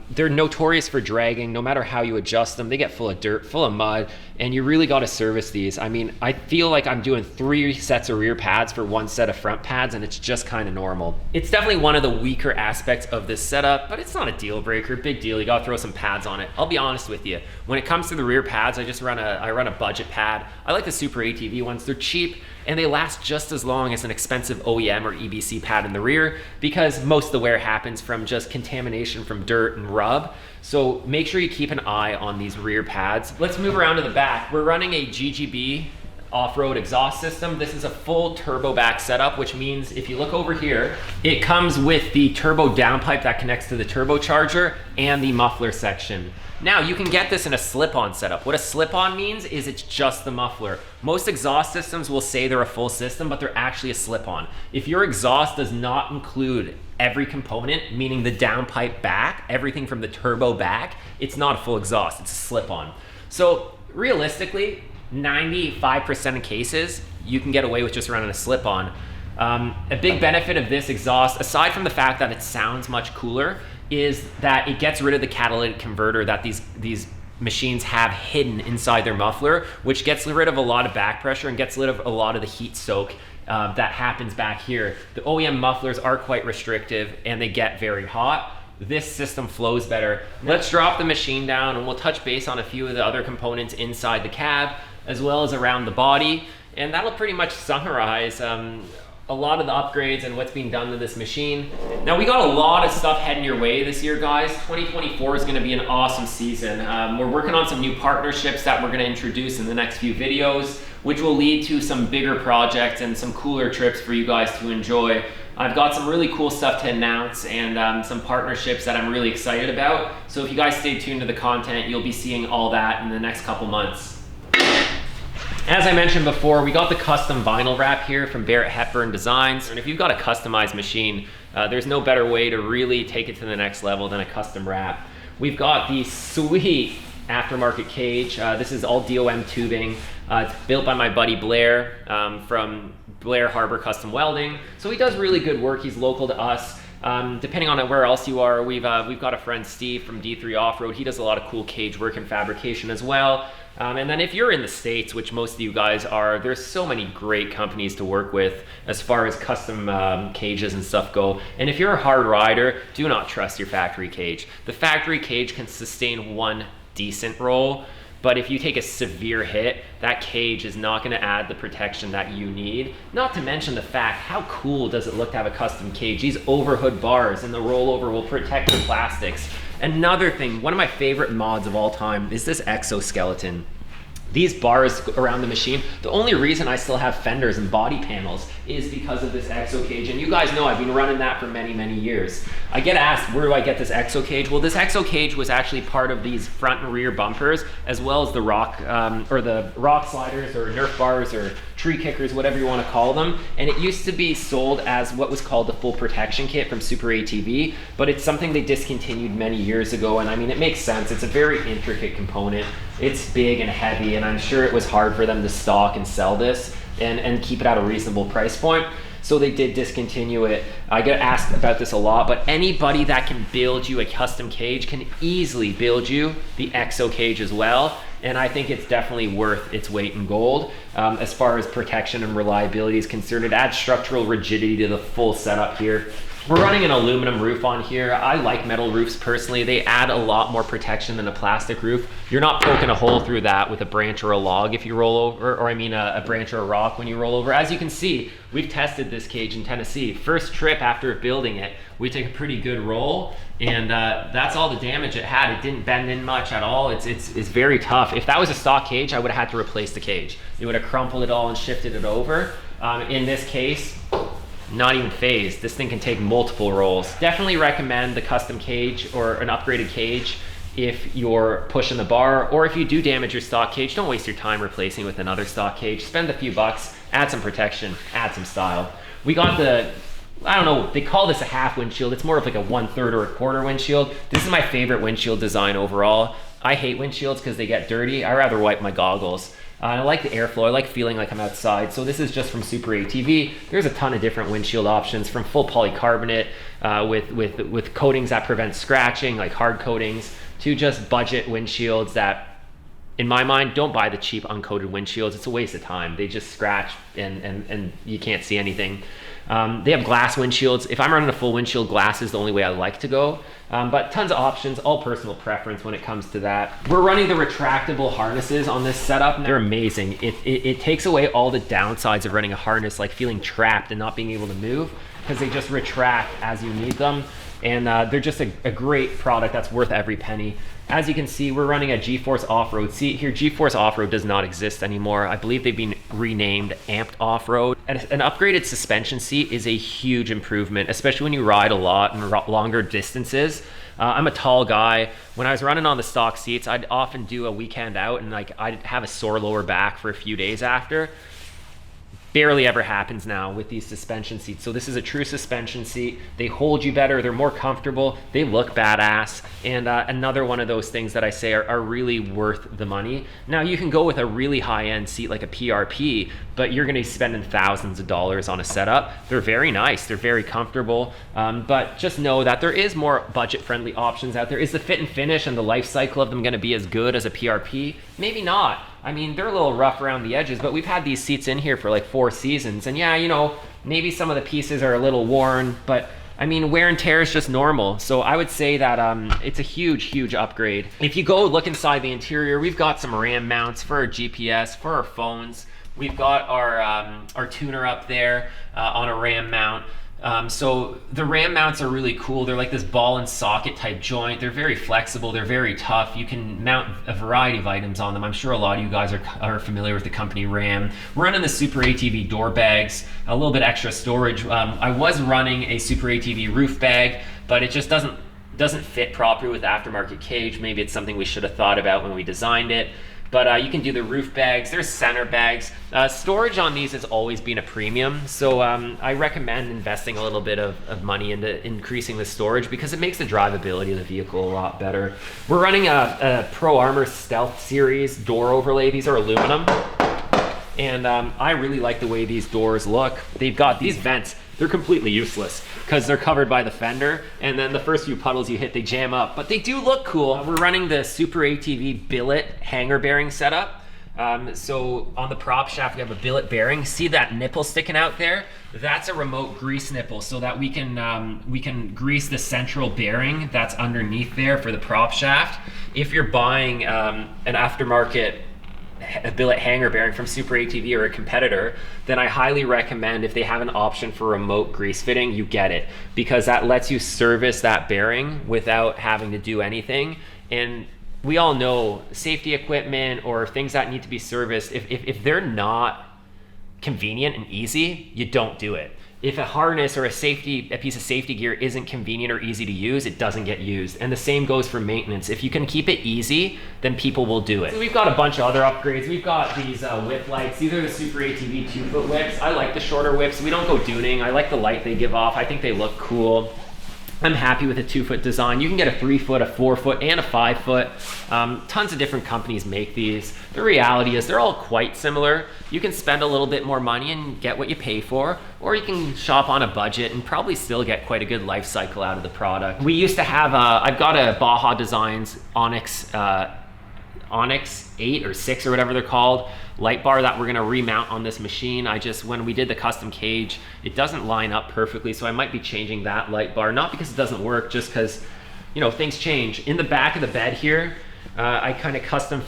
They're notorious for dragging. No matter how you adjust them, they get full of dirt, full of mud, and you really got to service these. I mean, I feel like I'm doing 3 sets of rear pads for 1 set of front pads, and it's just kind of normal. It's definitely one of the weaker aspects of this setup, but it's not a deal breaker. Big deal. You got to throw some pads on it. I'll be honest with you. When it comes to the rear pads, I run a budget pad. I like the Super ATV ones. They're cheap, and they last just as long as an expensive OEM or EBC pad in the rear, because most of the wear happens from just contamination from dirt and rub. So make sure you keep an eye on these rear pads. Let's move around to the back. We're running a GGB off-road exhaust system. This is a full turbo back setup, which means if you look over here, it comes with the turbo downpipe that connects to the turbocharger and the muffler section. Now, you can get this in a slip-on setup. What a slip-on means is it's just the muffler. Most exhaust systems will say they're a full system, but they're actually a slip-on. If your exhaust does not include every component, meaning the downpipe back, everything from the turbo back, it's not a full exhaust, it's a slip-on. So realistically, 95% of cases, you can get away with just running a slip-on. A big benefit of this exhaust, aside from the fact that it sounds much cooler, is that it gets rid of the catalytic converter that these machines have hidden inside their muffler, which gets rid of a lot of back pressure and gets rid of a lot of the heat soak that happens back here. The OEM mufflers are quite restrictive and they get very hot. This system flows better. Let's drop the machine down and we'll touch base on a few of the other components inside the cab as well as around the body, and that'll pretty much summarize a lot of the upgrades and what's being done to this machine. Now, we got a lot of stuff heading your way this year, guys. 2024 is gonna be an awesome season. We're working on some new partnerships that we're gonna introduce in the next few videos, which will lead to some bigger projects and some cooler trips for you guys to enjoy. I've got some really cool stuff to announce and some partnerships that I'm really excited about. So if you guys stay tuned to the content, you'll be seeing all that in the next couple months. As I mentioned before, we got the custom vinyl wrap here from Barrett Hepburn Designs. And if you've got a customized machine, there's no better way to really take it to the next level than a custom wrap. We've got the sweet aftermarket cage. This is all DOM tubing. It's built by my buddy Blair from Blair Harbor Custom Welding. So he does really good work. He's local to us. Depending on where else you are, we've got a friend Steve from D3 Off-Road. He does a lot of cool cage work and fabrication as well. And then if you're in the States, which most of you guys are, there's so many great companies to work with as far as custom cages and stuff go. And if you're a hard rider, do not trust your factory cage. The factory cage can sustain one decent roll, but if you take a severe hit, that cage is not gonna add the protection that you need. Not to mention the fact, how cool does it look to have a custom cage? These overhood bars and the rollover will protect the plastics. Another thing, one of my favorite mods of all time is this exoskeleton. These bars around the machine, the only reason I still have fenders and body panels is because of this exo cage. And you guys know I've been running that for many, many years. I get asked, where do I get this exo cage? Well, this exo cage was actually part of these front and rear bumpers, as well as the rock sliders or Nerf bars or tree kickers, whatever you want to call them. And it used to be sold as what was called the full protection kit from Super ATV, but it's something they discontinued many years ago. And I mean, it makes sense. It's a very intricate component. It's big and heavy, and I'm sure it was hard for them to stock and sell this and keep it at a reasonable price point. So they did discontinue it. I get asked about this a lot, but anybody that can build you a custom cage can easily build you the exo cage as well. And I think it's definitely worth its weight in gold. As far as protection and reliability is concerned, it adds structural rigidity to the full setup here. We're running an aluminum roof on here. I like metal roofs personally. They add a lot more protection than a plastic roof. You're not poking a hole through that with a branch or a log if you roll over, or I mean a branch or a rock when you roll over. As you can see, we've tested this cage in Tennessee. First trip after building it, we took a pretty good roll, and that's all the damage it had. It didn't bend in much at all. It's very tough. If that was a stock cage, I would have had to replace the cage. It would have crumpled it all and shifted it over. In this case, not even phased. This thing can take multiple rolls. Definitely recommend the custom cage or an upgraded cage if you're pushing the bar, or if you do damage your stock cage, don't waste your time replacing with another stock cage. Spend a few bucks, add some protection, add some style. We got the I don't know, they call this a half windshield. It's more of like a 1/3 or a 1/4 windshield. This is my favorite windshield design overall. I hate windshields because they get dirty. I rather wipe my goggles. I like the airflow. I like feeling like I'm outside. So this is just from Super ATV. There's a ton of different windshield options, from full polycarbonate with coatings that prevent scratching, like hard coatings, to just budget windshields that, in my mind, don't buy the cheap uncoated windshields. It's a waste of time. They just scratch and you can't see anything. They have glass windshields. If I'm running a full windshield, glass is the only way I like to go. But tons of options, all personal preference when it comes to that. We're running the retractable harnesses on this setup. They're amazing. It takes away all the downsides of running a harness, like feeling trapped and not being able to move, because they just retract as you need them. And they're just a great product that's worth every penny. As you can see, we're running a G-Force Off-Road seat here. G-Force Off-Road does not exist anymore. I believe they've been renamed Amped Off-Road. An upgraded suspension seat is a huge improvement, especially when you ride a lot and longer distances. I'm a tall guy. When I was running on the stock seats, I'd often do a weekend out and like I'd have a sore lower back for a few days after. Barely ever happens now with these suspension seats. So this is a true suspension seat. They hold you better, they're more comfortable, they look badass, and another one of those things that I say are really worth the money. Now you can go with a really high-end seat like a PRP, but you're gonna be spending thousands of dollars on a setup. They're very nice, they're very comfortable, but just know that there is more budget-friendly options out there. Is the fit and finish and the life cycle of them gonna be as good as a PRP? Maybe not. I mean, they're a little rough around the edges, but we've had these seats in here for like 4 seasons. And yeah, you know, maybe some of the pieces are a little worn, but I mean, wear and tear is just normal. So I would say that it's a huge, huge upgrade. If you go look inside the interior, we've got some RAM mounts for our GPS, for our phones. We've got our tuner up there on a RAM mount. So the RAM mounts are really cool. They're like this ball and socket type joint. They're very flexible. They're very tough. You can mount a variety of items on them. I'm sure a lot of you guys are familiar with the company RAM. We're running the Super ATV door bags, a little bit extra storage. I was running a Super ATV roof bag, but it just doesn't fit properly with aftermarket cage. Maybe it's something we should have thought about when we designed it. But you can do the roof bags, there's center bags. Storage on these has always been a premium, so I recommend investing a little bit of money into increasing the storage because it makes the drivability of the vehicle a lot better. We're running a Pro Armor Stealth Series door overlay. These are aluminum, and I really like the way these doors look. They've got these vents. They're completely useless because they're covered by the fender, and then the first few puddles you hit, they jam up, but they do look cool. We're running the Super ATV billet hanger bearing setup. So on the prop shaft, we have a billet bearing. See that nipple sticking out there? That's a remote grease nipple so that we can grease the central bearing that's underneath there for the prop shaft. If you're buying an aftermarket a billet hanger bearing from Super ATV or a competitor, then I highly recommend, if they have an option for remote grease fitting, you get it, because that lets you service that bearing without having to do anything. And we all know safety equipment or things that need to be serviced, if they're not convenient and easy, you don't do it. If a harness or a piece of safety gear isn't convenient or easy to use, it doesn't get used. And the same goes for maintenance. If you can keep it easy, then people will do it. So we've got a bunch of other upgrades. We've got these whip lights. These are the Super ATV 2-foot whips. I like the shorter whips. We don't go dooning. I like the light they give off. I think they look cool. I'm happy with a 2-foot design. You can get a 3-foot, a 4-foot, and a 5-foot. Tons of different companies make these. The reality is they're all quite similar. You can spend a little bit more money and get what you pay for, or you can shop on a budget and probably still get quite a good life cycle out of the product. We used to have, I've got a Baja Designs Onyx 8 or 6 or whatever they're called, light bar that we're gonna remount on this machine. When we did the custom cage, it doesn't line up perfectly, so I might be changing that light bar, not because it doesn't work, just because, you know, things change. In the back of the bed here, I kind of custom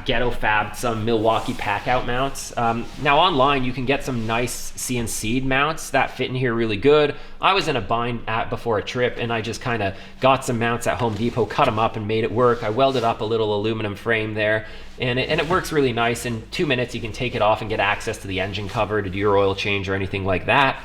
ghetto fabbed some Milwaukee pack out mounts. Now online you can get some nice CNC'd mounts that fit in here really good. I was in a bind before a trip, and I just kind of got some mounts at Home Depot, cut them up and made it work. I welded up a little aluminum frame there, and it works really nice. In 2 minutes you can take it off and get access to the engine cover to do your oil change or anything like that.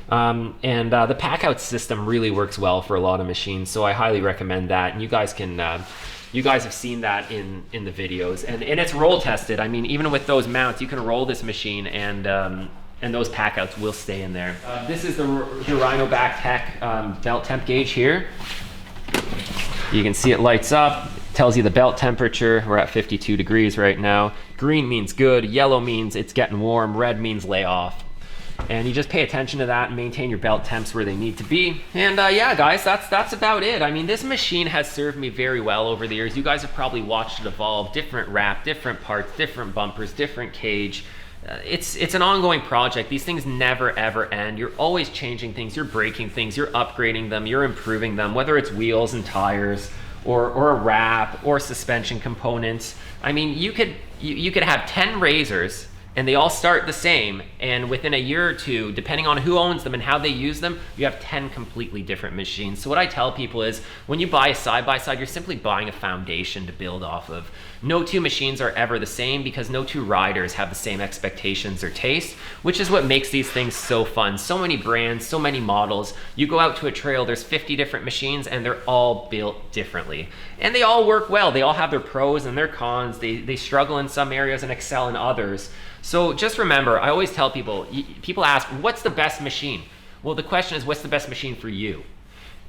The pack out system really works well for a lot of machines, so I highly recommend that. And you guys have seen that in the videos, and it's roll tested. I mean, even with those mounts, you can roll this machine and and those pack outs will stay in there. This is the Rhino Back Tech belt temp gauge here. You can see it lights up, tells you the belt temperature. We're at 52 degrees right now. Green means good, yellow means it's getting warm, red means lay off. And you just pay attention to that and maintain your belt temps where they need to be. And yeah, guys, that's about it. I mean, this machine has served me very well over the years. You guys have probably watched it evolve, different wrap, different parts, different bumpers, different cage. It's an ongoing project. These things never ever end. You're always changing things, you're breaking things, you're upgrading them, you're improving them, whether it's wheels and tires or a wrap or suspension components. I mean, you could have 10 RZRs and they all start the same, and within a year or two, depending on who owns them and how they use them, you have 10 completely different machines. So what I tell people is, when you buy a side-by-side, you're simply buying a foundation to build off of. No two machines are ever the same because no two riders have the same expectations or taste, which is what makes these things so fun. So many brands, so many models. You go out to a trail, there's 50 different machines and they're all built differently. And they all work well. They all have their pros and their cons. They struggle in some areas and excel in others. So just remember, I always tell people ask, what's the best machine? Well, the question is, what's the best machine for you?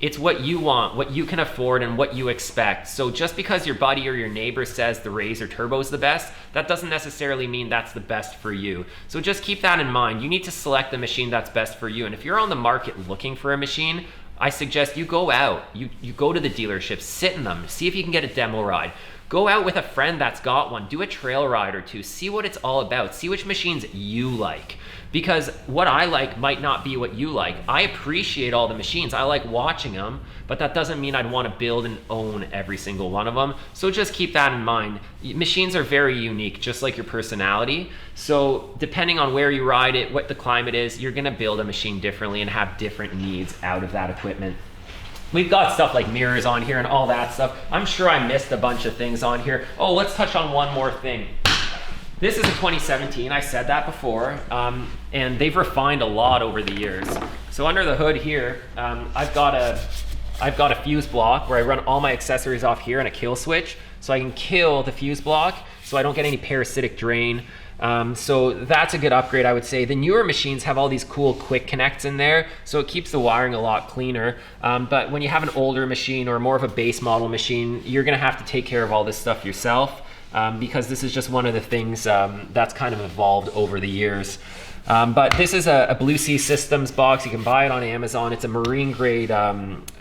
It's what you want, what you can afford, and what you expect. So just because your buddy or your neighbor says the RZR Turbo is the best, that doesn't necessarily mean that's the best for you. So just keep that in mind. You need to select the machine that's best for you. And if you're on the market looking for a machine, I suggest you go out, you go to the dealership, sit in them, see if you can get a demo ride. Go out with a friend that's got one, do a trail ride or two, see what it's all about, see which machines you like. Because what I like might not be what you like. I appreciate all the machines, I like watching them, but that doesn't mean I'd want to build and own every single one of them. So just keep that in mind. Machines are very unique, just like your personality. So depending on where you ride it, what the climate is, you're gonna build a machine differently and have different needs out of that equipment. We've got stuff like mirrors on here and all that stuff. I'm sure I missed a bunch of things on here. Oh, let's touch on one more thing. This is a 2017, I said that before, and they've refined a lot over the years. So under the hood here, I've got a fuse block where I run all my accessories off here and a kill switch, so I can kill the fuse block so I don't get any parasitic drain. So that's a good upgrade, I would say. The newer machines have all these cool quick connects in there, so it keeps the wiring a lot cleaner. But when you have an older machine or more of a base model machine, you're gonna have to take care of all this stuff yourself, because this is just one of the things that's kind of evolved over the years. But this is a Blue Sea Systems box. You can buy it on Amazon. It's a marine grade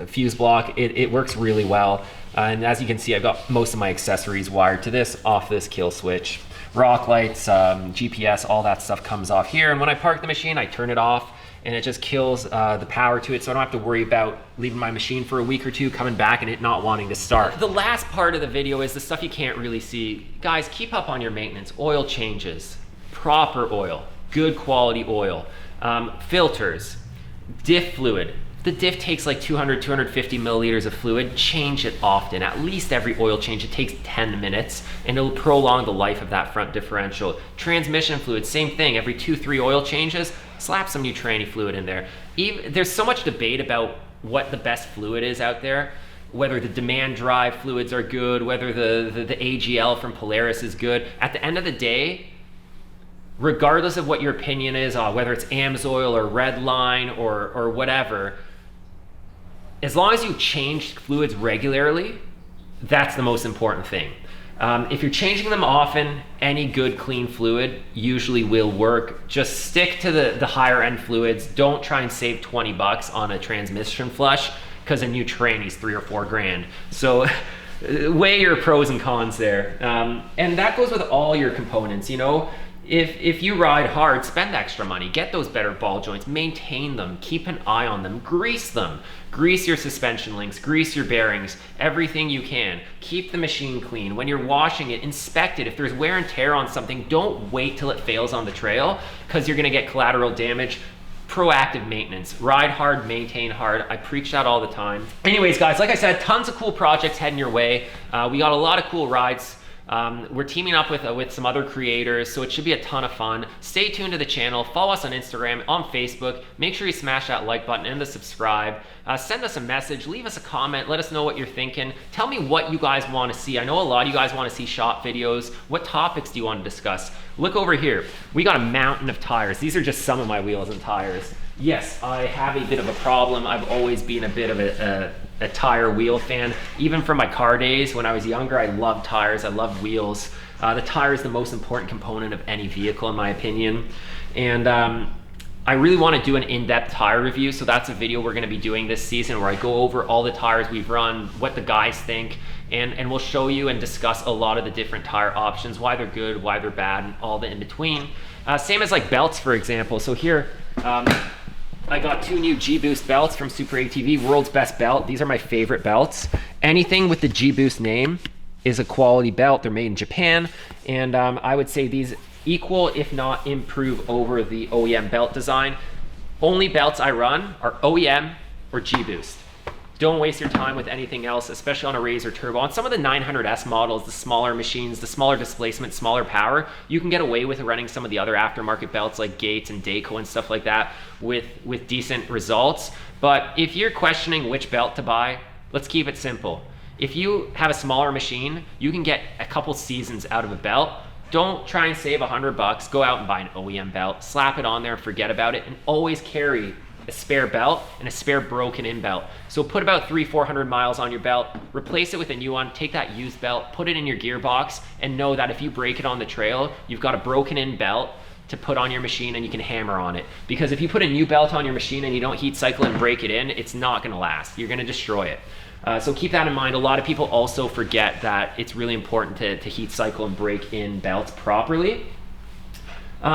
fuse block. It works really well. And as you can see, I've got most of my accessories wired to this off this kill switch. Rock lights, GPS, all that stuff comes off here. And when I park the machine, I turn it off and it just kills the power to it, so I don't have to worry about leaving my machine for a week or two, coming back and it not wanting to start. The last part of the video is the stuff you can't really see. Guys, keep up on your maintenance. Oil changes, proper oil, good quality oil, filters, diff fluid. The diff takes like 200, 250 milliliters of fluid. Change it often, at least every oil change. It takes 10 minutes and it'll prolong the life of that front differential. Transmission fluid, same thing. Every 2-3 oil changes, slap some new tranny fluid in there. There's so much debate about what the best fluid is out there, whether the demand drive fluids are good, whether the AGL from Polaris is good. At the end of the day, regardless of what your opinion is, whether it's AMSOIL or Redline or whatever, as long as you change fluids regularly, that's the most important thing. If you're changing them often, any good clean fluid usually will work. Just stick to the higher end fluids. Don't try and save 20 bucks on a transmission flush because a new tranny's 3 or 4 grand. So weigh your pros and cons there. And that goes with all your components, you know. If you ride hard, spend extra money, get those better ball joints, maintain them, keep an eye on them, grease them. Grease your suspension links, grease your bearings, everything you can. Keep the machine clean. When you're washing it, inspect it. If there's wear and tear on something, don't wait till it fails on the trail because you're gonna get collateral damage. Proactive maintenance. Ride hard, maintain hard. I preach that all the time. Anyways, guys, like I said, tons of cool projects heading your way. We got a lot of cool rides We're teaming up with some other creators, so it should be a ton of fun. Stay tuned to the channel, follow us on Instagram, on Facebook, make sure you smash that like button and the subscribe. Send us a message, leave us a comment, let us know what you're thinking. Tell me what you guys want to see. I know a lot of you guys want to see shop videos. What topics do you want to discuss? Look over here. We got a mountain of tires. These are just some of my wheels and tires. Yes, I have a bit of a problem. I've always been a bit of a tire wheel fan. Even from my car days when I was younger, I loved tires, I loved wheels. The tire is the most important component of any vehicle in my opinion. And I really want to do an in-depth tire review, so that's a video we're going to be doing this season where I go over all the tires we've run, what the guys think, and we'll show you and discuss a lot of the different tire options, why they're good, why they're bad, and all the in-between. Same as like belts, for example. So here, I got 2 new G-Boost belts from Super ATV, world's best belt. These are my favorite belts. Anything with the G-Boost name is a quality belt. They're made in Japan, and I would say these equal, if not improve over the OEM belt design. Only belts I run are OEM or G-Boost. Don't waste your time with anything else, especially on a RZR Turbo. On some of the 900S models, the smaller machines, the smaller displacement, smaller power, you can get away with running some of the other aftermarket belts like Gates and Dayco and stuff like that with decent results. But if you're questioning which belt to buy, let's keep it simple. If you have a smaller machine, you can get a couple seasons out of a belt. Don't try and save $100. Go out and buy an OEM belt, slap it on there, forget about it, and always carry a spare belt and a spare broken in belt. So put about 300-400 miles on your belt, replace it with a new one, take that used belt, put it in your gearbox, and know that if you break it on the trail, you've got a broken in belt to put on your machine and you can hammer on it. Because if you put a new belt on your machine and you don't heat cycle and break it in, it's not gonna last. You're gonna destroy it. So keep that in mind. A lot of people also forget that it's really important to heat cycle and break in belts properly.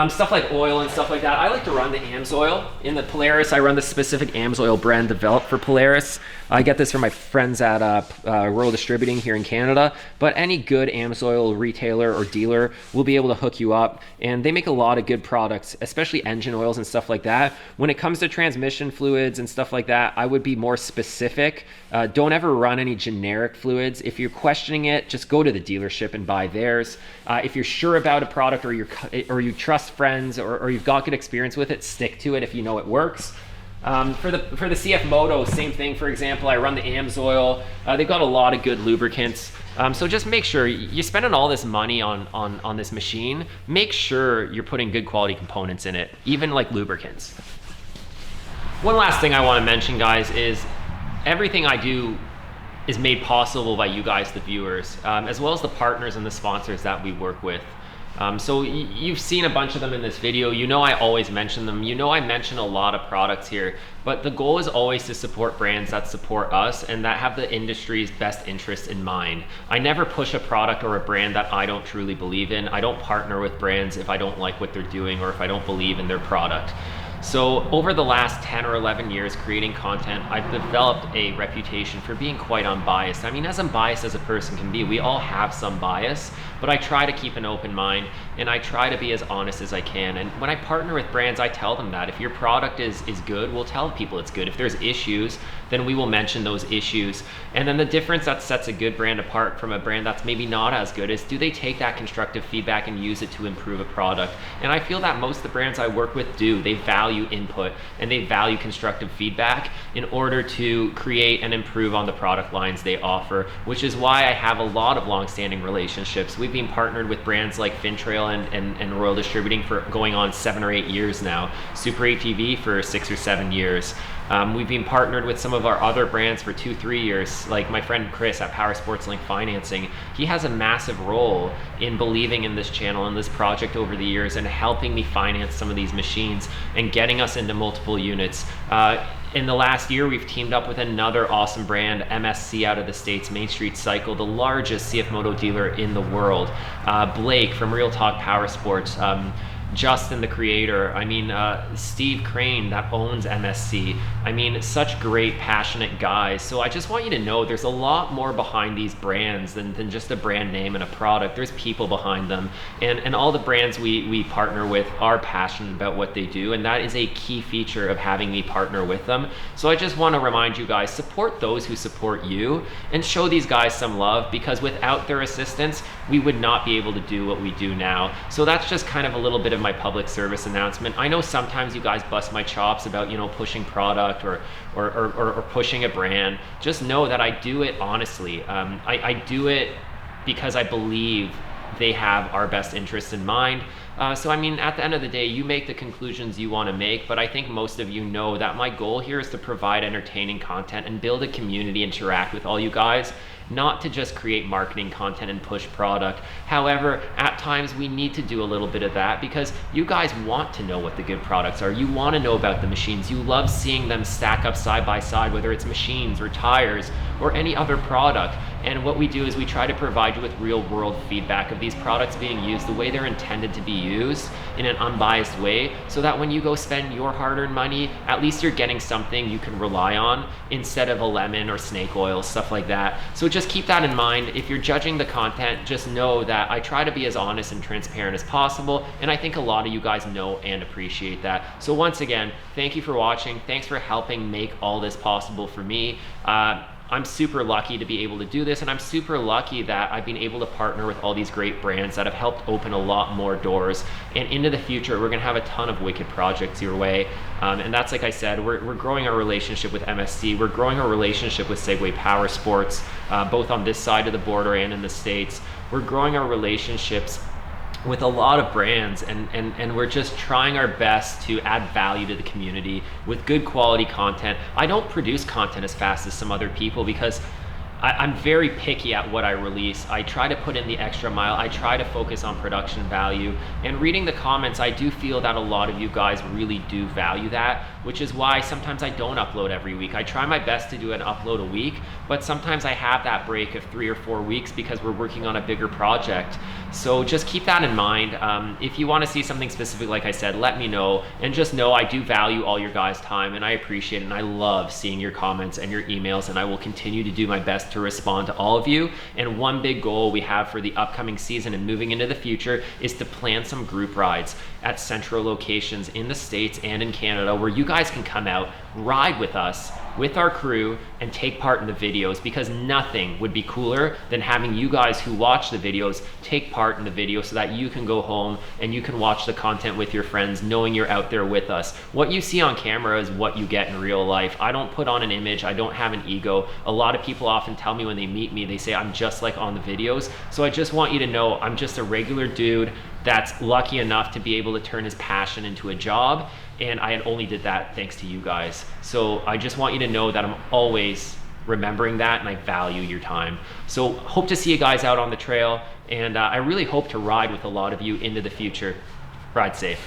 Stuff like oil and stuff like that. I like to run the AMSOIL. In the Polaris, I run the specific AMSOIL brand developed for Polaris. I get this from my friends at Rural Distributing here in Canada, but any good AMSOIL retailer or dealer will be able to hook you up, and they make a lot of good products, especially engine oils and stuff like that. When it comes to transmission fluids and stuff like that, I would be more specific. Don't ever run any generic fluids. If you're questioning it, just go to the dealership and buy theirs. If you're sure about a product or you trust friends or you've got good experience with it, stick to it if you know it works. For the CF Moto, same thing. For example, I run the AMSOIL. They've got a lot of good lubricants. So just make sure you're spending all this money on this machine. Make sure you're putting good quality components in it, even like lubricants. One last thing I want to mention, guys, is everything I do is made possible by you guys, the viewers, as well as the partners and the sponsors that we work with. So you've seen a bunch of them in this video. You know I always mention them. You know I mention a lot of products here, but the goal is always to support brands that support us and that have the industry's best interest in mind. I never push a product or a brand that I don't truly believe in. I don't partner with brands if I don't like what they're doing or if I don't believe in their product. So over the last 10 or 11 years creating content, I've developed a reputation for being quite unbiased. I mean, as unbiased as a person can be, we all have some bias, but I try to keep an open mind and I try to be as honest as I can. And when I partner with brands, I tell them that if your product is good, we'll tell people it's good. If there's issues, then we will mention those issues. And then the difference that sets a good brand apart from a brand that's maybe not as good is, do they take that constructive feedback and use it to improve a product? And I feel that most of the brands I work with do. They value input and they value constructive feedback in order to create and improve on the product lines they offer, which is why I have a lot of long-standing relationships. We've been partnered with brands like Fintrail and Royal Distributing for going on 7 or 8 years now, Super ATV for 6 or 7 years. We've been partnered with some of our other brands for 2-3 years, like my friend Chris at Power Sports Link Financing. He has a massive role in believing in this channel and this project over the years and helping me finance some of these machines and getting us into multiple units. In the last year, we've teamed up with another awesome brand, MSC out of the States, Main Street Cycle, the largest CF Moto dealer in the world. Blake from Real Talk Power Sports. Justin, the creator, I mean, Steve Crane that owns MSC. I mean, such great, passionate guys. So I just want you to know there's a lot more behind these brands than just a brand name and a product. There's people behind them. And all the brands we partner with are passionate about what they do. And that is a key feature of having me partner with them. So I just want to remind you guys, support those who support you and show these guys some love, because without their assistance, we would not be able to do what we do now. So that's just kind of a little bit of my public service announcement. I know sometimes you guys bust my chops about, you know, pushing product or pushing a brand. Just know that I do it honestly. I do it because I believe they have our best interests in mind. So I mean, at the end of the day, you make the conclusions you want to make, but I think most of you know that my goal here is to provide entertaining content and build a community, interact with all you guys, not to just create marketing content and push product. However, at times we need to do a little bit of that because you guys want to know what the good products are. You want to know about the machines. You love seeing them stack up side by side, whether it's machines or tires or any other product. And what we do is we try to provide you with real world feedback of these products being used the way they're intended to be used in an unbiased way, so that when you go spend your hard-earned money, at least you're getting something you can rely on instead of a lemon or snake oil, stuff like that. So just keep that in mind. If you're judging the content, just know that I try to be as honest and transparent as possible, and I think a lot of you guys know and appreciate that. So once again, thank you for watching. Thanks for helping make all this possible for me. I'm super lucky to be able to do this, and I'm super lucky that I've been able to partner with all these great brands that have helped open a lot more doors. And into the future, we're gonna have a ton of wicked projects your way. And that's, like I said, we're growing our relationship with MSC. We're growing our relationship with Segway Power Sports, both on this side of the border and in the States. We're growing our relationships with a lot of brands, and we're just trying our best to add value to the community with good quality content. I don't produce content as fast as some other people because I'm very picky at what I release. I try to put in the extra mile. I try to focus on production value. And reading the comments, I do feel that a lot of you guys really do value that, which is why sometimes I don't upload every week. I try my best to do an upload a week, but sometimes I have that break of 3 or 4 weeks because we're working on a bigger project. So just keep that in mind. If you want to see something specific, like I said, let me know. And just know I do value all your guys' time, and I appreciate it, and I love seeing your comments and your emails, and I will continue to do my best to respond to all of you. And one big goal we have for the upcoming season and moving into the future is to plan some group rides at central locations in the States and in Canada where you guys can come out, ride with us, with our crew, and take part in the videos, because nothing would be cooler than having you guys who watch the videos take part in the video so that you can go home and you can watch the content with your friends knowing you're out there with us. What you see on camera is what you get in real life. I don't put on an image. I don't have an ego. A lot of people often tell me when they meet me, they say I'm just like on the videos. So I just want you to know I'm just a regular dude that's lucky enough to be able to turn his passion into a job, and I only did that thanks to you guys. So I just want you to know that I'm always remembering that, and I value your time. So hope to see you guys out on the trail, and I really hope to ride with a lot of you into the future. Ride safe.